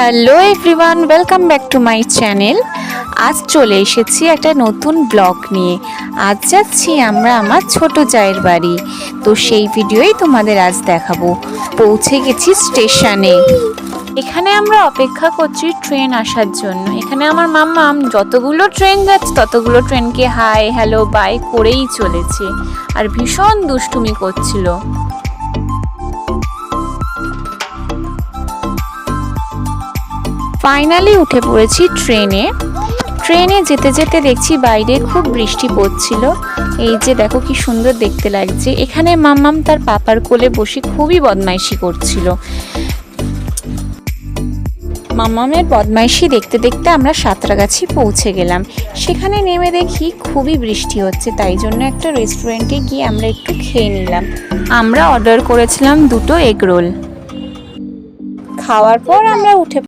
Hello everyone, welcome back to my channel. আজ চলে এসেছি একটা নতুন ব্লগ নিয়ে। আজ যাচ্ছি আমরা আমার ছোট জায়ের বাড়ি, তো সেই ভিডিওই তোমাদের আজ দেখাবো। পৌঁছে গেছি স্টেশনে। এখানে আমরা অপেক্ষা করছি ট্রেন আসার জন্য। এখানে আমার মাম্মাম যতগুলো ট্রেন যাচ্ছে ততগুলো ট্রেনকে হাই হ্যালো বাই করেই চলেছে, আর ভীষণ দুষ্টুমি করছিল। ফাইনালি উঠে পড়েছি ট্রেনে যেতে যেতে দেখছি বাইরে খুব বৃষ্টি পড়ছিল। এই যে দেখো কি সুন্দর দেখতে লাগছে। এখানে মাম্মাম তার পাপার কোলে বসে খুবই বদমাইশি করছিল। মাম্মামের বদমাইশি দেখতে দেখতে আমরা সাঁতরাগাছি পৌঁছে গেলাম। সেখানে নেমে দেখি খুবই বৃষ্টি হচ্ছে, তাই জন্য একটা রেস্টুরেন্টে গিয়ে আমরা একটু খেয়ে নিলাম। আমরা অর্ডার করেছিলাম 2টো এগ রোল। খাওয়ার পর আমরা উঠে